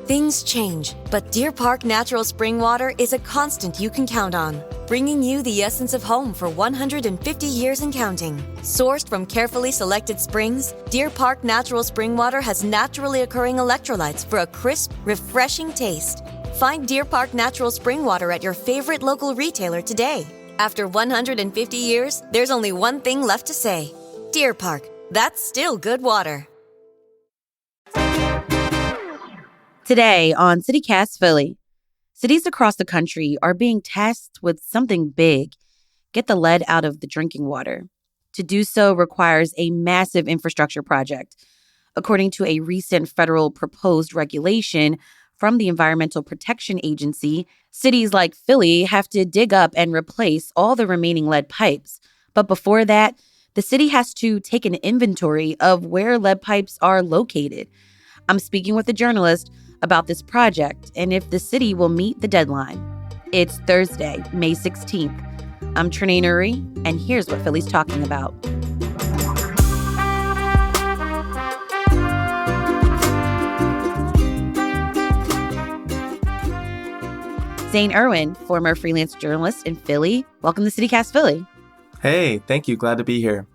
Things change, but Deer Park Natural Spring Water is a constant you can count on, bringing you the essence of home for 150 years and counting. Sourced from carefully selected springs, Deer Park Natural Spring Water has naturally occurring electrolytes for a crisp, refreshing taste. Find Deer Park Natural Spring Water at your favorite local retailer today. After 150 years, there's only one thing left to say. Deer Park, that's still good water. Today on CityCast Philly, cities across the country are being tasked with something big: get the lead out of the drinking water. To do so requires a massive infrastructure project. According to a recent federal proposed regulation from the Environmental Protection Agency, cities like Philly have to dig up and replace all the remaining lead pipes. But before that, the city has to take an inventory of where lead pipes are located. I'm speaking with a journalist about this project and if the city will meet the deadline. It's Thursday, May 16th. I'm Trenae Nuri, and here's what Philly's talking about. Zane Irwin, former freelance journalist in Philly. Welcome to CityCast Philly. Hey, thank you. Glad to be here.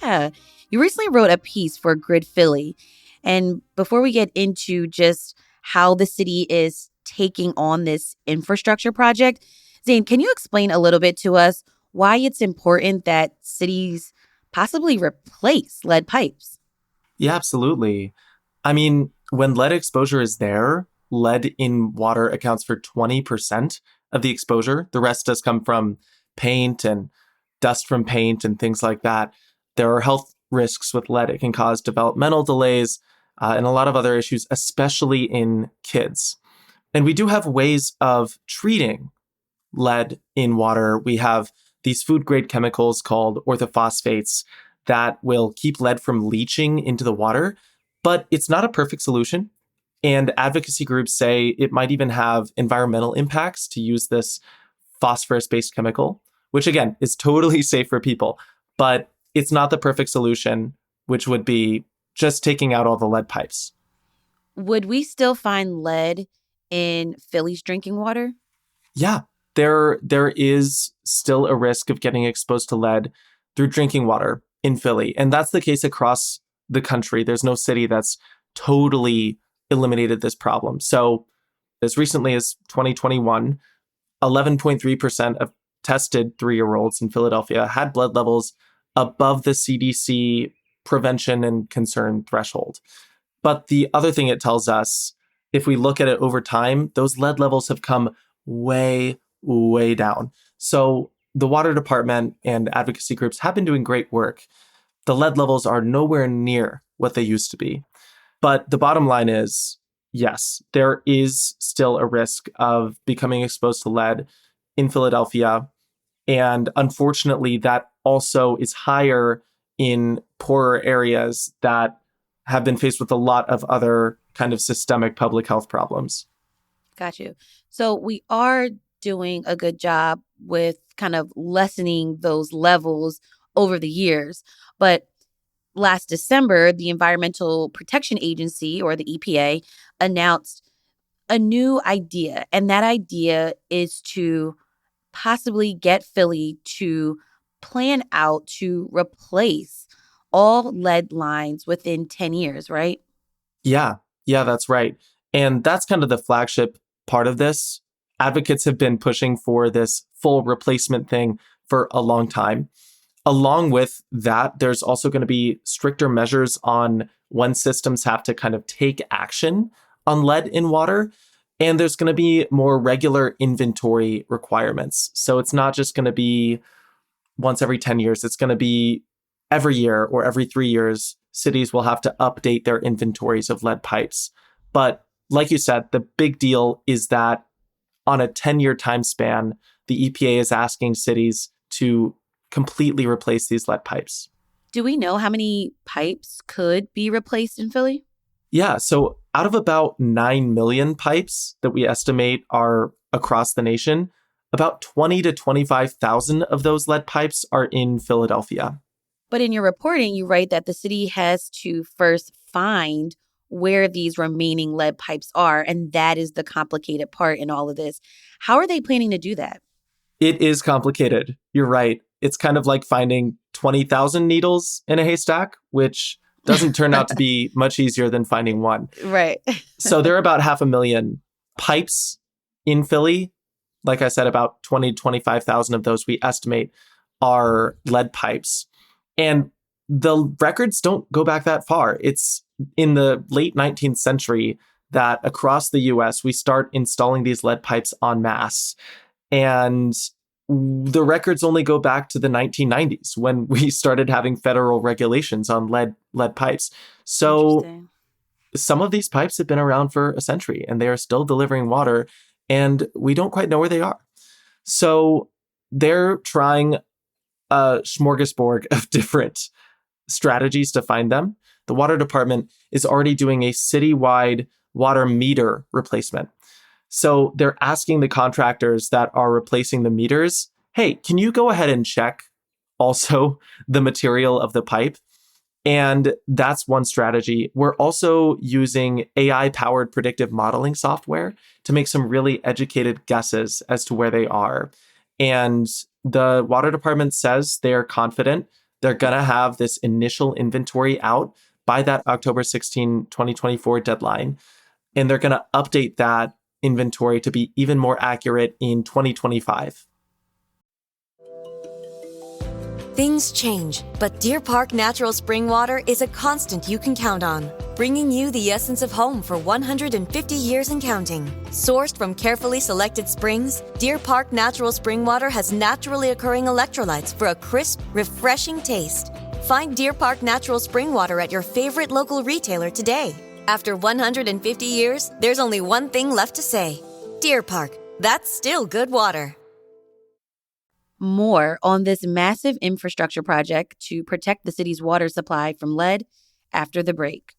Yeah. You recently wrote a piece for Grid Philly. And before we get into just how the city is taking on this infrastructure project, Zane, can you explain a little bit to us why it's important that cities possibly replace lead pipes? Yeah, absolutely. I mean, when lead exposure is there, lead in water accounts for 20% of the exposure. The rest does come from paint and dust from paint and things like that. There are health risks with lead. It can cause developmental delays and a lot of other issues, especially in kids. And we do have ways of treating lead in water. We have these food-grade chemicals called orthophosphates that will keep lead from leaching into the water, but it's not a perfect solution. And advocacy groups say it might even have environmental impacts to use this phosphorus-based chemical, which again is totally safe for people, but it's not the perfect solution, which would be just taking out all the lead pipes. Would we still find lead in Philly's drinking water? Yeah, there is still a risk of getting exposed to lead through drinking water in Philly. And that's the case across the country. There's no city that's totally eliminated this problem. So as recently as 2021, 11.3% of tested 3-year-olds in Philadelphia had blood levels above the CDC prevention and concern threshold. But the other thing it tells us, if we look at it over time, those lead levels have come way, way down. So the water department and advocacy groups have been doing great work. The lead levels are nowhere near what they used to be. But the bottom line is, yes, there is still a risk of becoming exposed to lead in Philadelphia. And unfortunately, that also is higher in poorer areas that have been faced with a lot of other kind of systemic public health problems. Got you. So we are doing a good job with kind of lessening those levels over the years. But last December, the Environmental Protection Agency, or the EPA, announced a new idea. And that idea is to possibly get Philly to plan out to replace all lead lines within 10 years, right? Yeah, that's right. And that's kind of the flagship part of this. Advocates have been pushing for this full replacement thing for a long time. Along with that, there's also going to be stricter measures on when systems have to kind of take action on lead in water. And there's going to be more regular inventory requirements. So it's not just going to be once every 10 years. It's going to be every year or every 3 years. Cities will have to update their inventories of lead pipes. But like you said, the big deal is that on a 10-year time span, the EPA is asking cities to completely replace these lead pipes. Do we know how many pipes could be replaced in Philly? Yeah, so out of about 9 million pipes that we estimate are across the nation, about 20 to 25,000 of those lead pipes are in Philadelphia. But in your reporting, you write that the city has to first find where these remaining lead pipes are. And that is the complicated part in all of this. How are they planning to do that? It is complicated. You're right. It's kind of like finding 20,000 needles in a haystack, which doesn't turn out to be much easier than finding one. Right. So there are about 500,000 pipes in Philly. Like I said, about 20 to 25,000 of those we estimate are lead pipes. And the records don't go back that far. It's in the late 19th century that across the US, we start installing these lead pipes en masse. And the records only go back to the 1990s when we started having federal regulations on lead pipes. So some of these pipes have been around for a century and they are still delivering water, and we don't quite know where they are. So they're trying a smorgasbord of different strategies to find them. The water department is already doing a citywide water meter replacement. So they're asking the contractors that are replacing the meters, hey, can you go ahead and check also the material of the pipe? And that's one strategy. We're also using AI-powered predictive modeling software to make some really educated guesses as to where they are. And the water department says they are confident they're going to have this initial inventory out by that October 16, 2024 deadline. And they're going to update that inventory to be even more accurate in 2025. Things change, but Deer Park Natural Spring Water is a constant you can count on, bringing you the essence of home for 150 years and counting. Sourced from carefully selected springs, Deer Park Natural Spring Water has naturally occurring electrolytes for a crisp, refreshing taste. Find Deer Park Natural Spring Water at your favorite local retailer today. After 150 years, there's only one thing left to say. Deer Park, that's still good water. More on this massive infrastructure project to protect the city's water supply from lead after the break.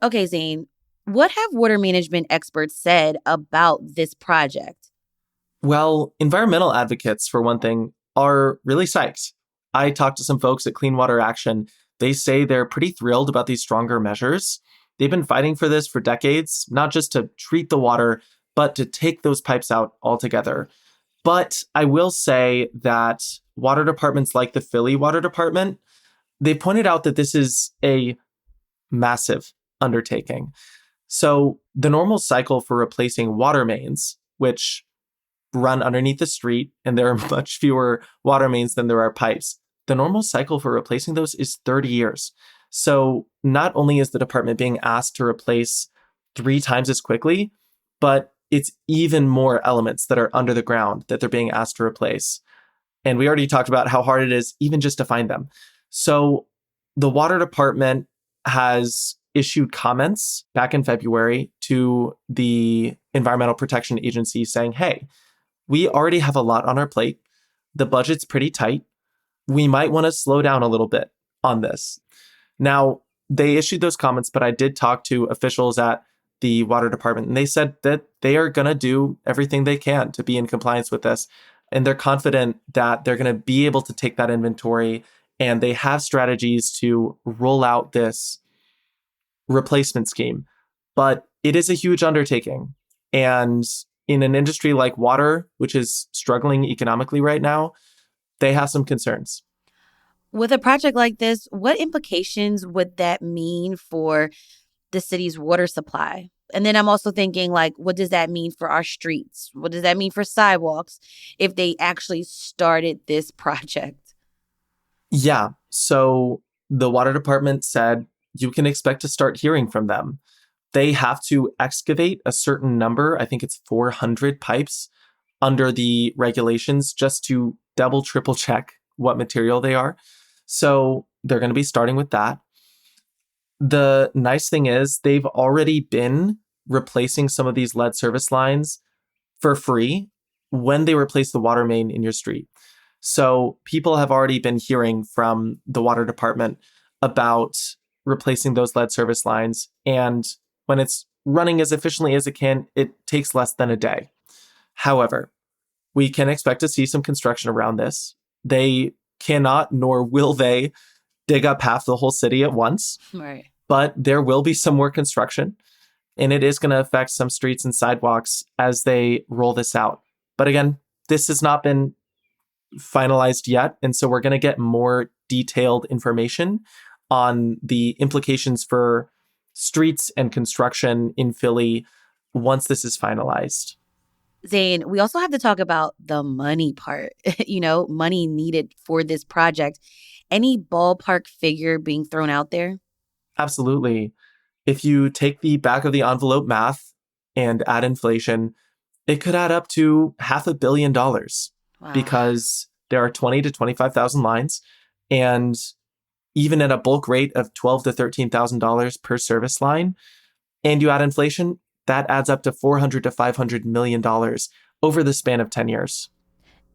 Okay, Zane, what have water management experts said about this project? Well, environmental advocates, for one thing, are really psyched. I talked to some folks at Clean Water Action. They say they're pretty thrilled about these stronger measures. They've been fighting for this for decades, not just to treat the water, but to take those pipes out altogether. But I will say that water departments like the Philly Water Department, they pointed out that this is a massive undertaking. So the normal cycle for replacing water mains, which run underneath the street, and there are much fewer water mains than there are pipes, the normal cycle for replacing those is 30 years. So not only is the department being asked to replace 3 times as quickly, but it's even more elements that are under the ground that they're being asked to replace. And we already talked about how hard it is even just to find them. So the water department has issued comments back in February to the Environmental Protection Agency saying, hey, we already have a lot on our plate. The budget's pretty tight. We might want to slow down a little bit on this. Now, they issued those comments, but I did talk to officials at the water department, and they said that they are going to do everything they can to be in compliance with this. And they're confident that they're going to be able to take that inventory, and they have strategies to roll out this replacement scheme. But it is a huge undertaking. And in an industry like water, which is struggling economically right now, they have some concerns. With a project like this, what implications would that mean for the city's water supply? And then I'm also thinking, like, what does that mean for our streets? What does that mean for sidewalks if they actually started this project? Yeah. So the water department said you can expect to start hearing from them. They have to excavate a certain number, I think it's 400 pipes under the regulations, just to double, triple check what material they are. So they're going to be starting with that. The nice thing is they've already been replacing some of these lead service lines for free when they replace the water main in your street. So people have already been hearing from the water department about replacing those lead service lines. And when it's running as efficiently as it can, it takes less than a day. However, we can expect to see some construction around this. They cannot, nor will they, dig up half the whole city at once. Right. But there will be some more construction, and it is going to affect some streets and sidewalks as they roll this out. But again, this has not been finalized yet, and so we're going to get more detailed information on the implications for streets and construction in Philly once this is finalized. Zane, we also have to talk about the money part, money needed for this project. Any ballpark figure being thrown out there? Absolutely. If you take the back of the envelope math and add inflation, it could add up to $500 million. Wow. Because there are 20 to 25,000 lines, and even at a bulk rate of $12,000 to $13,000 per service line, and you add inflation, that adds up to $400 to $500 million over the span of 10 years.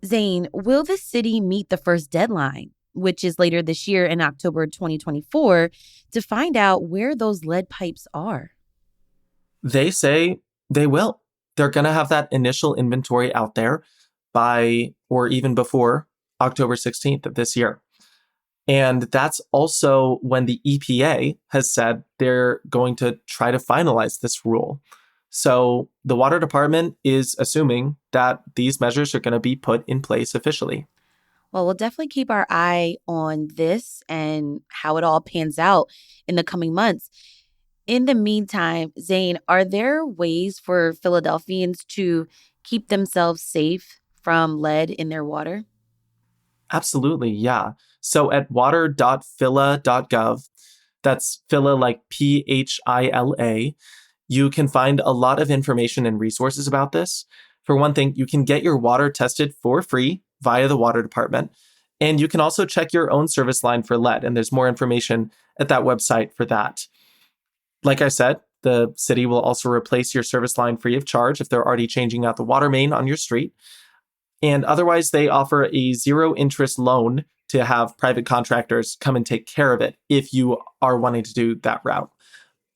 Zane, will the city meet the first deadline, which is later this year in October 2024, to find out where those lead pipes are? They say they will. They're going to have that initial inventory out there by, or even before, October 16th of this year. And that's also when the EPA has said they're going to try to finalize this rule. So the water department is assuming that these measures are going to be put in place officially. Well, we'll definitely keep our eye on this and how it all pans out in the coming months. In the meantime, Zane, are there ways for Philadelphians to keep themselves safe from lead in their water? Absolutely, yeah. So at water.phila.gov, that's Phila like PHILA, you can find a lot of information and resources about this. For one thing, you can get your water tested for free via the water department. And you can also check your own service line for lead. And there's more information at that website for that. Like I said, the city will also replace your service line free of charge if they're already changing out the water main on your street. And otherwise, they offer a zero interest loan to have private contractors come and take care of it if you are wanting to do that route.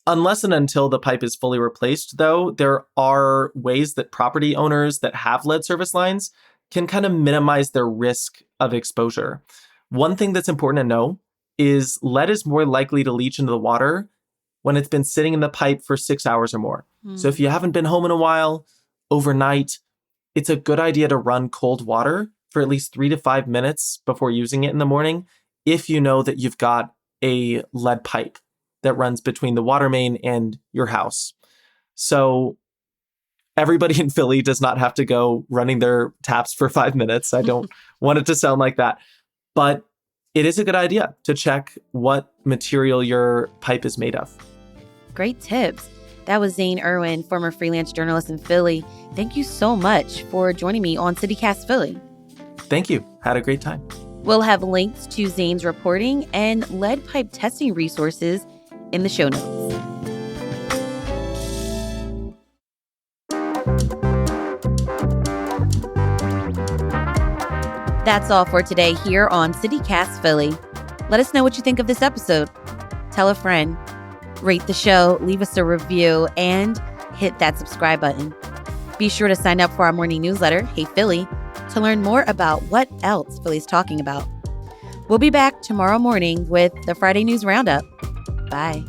Unless and until the pipe is fully replaced, though, there are ways that property owners that have lead service lines can kind of minimize their risk of exposure. One thing that's important to know is lead is more likely to leach into the water when it's been sitting in the pipe for 6 hours or more. So if you haven't been home in a while, overnight, it's a good idea to run cold water for at least 3 to 5 minutes before using it in the morning if you know that you've got a lead pipe that runs between the water main and your house. So everybody in Philly does not have to go running their taps for 5 minutes. I don't want it to sound like that. But it is a good idea to check what material your pipe is made of. Great tips. That was Zane Irwin, former freelance journalist in Philly. Thank you so much for joining me on CityCast Philly. Thank you. Had a great time. We'll have links to Zane's reporting and lead pipe testing resources in the show notes. That's all for today here on CityCast Philly. Let us know what you think of this episode. Tell a friend, rate the show, leave us a review, and hit that subscribe button. Be sure to sign up for our morning newsletter, Hey Philly, to learn more about what else Philly's talking about. We'll be back tomorrow morning with the Friday News Roundup. Bye.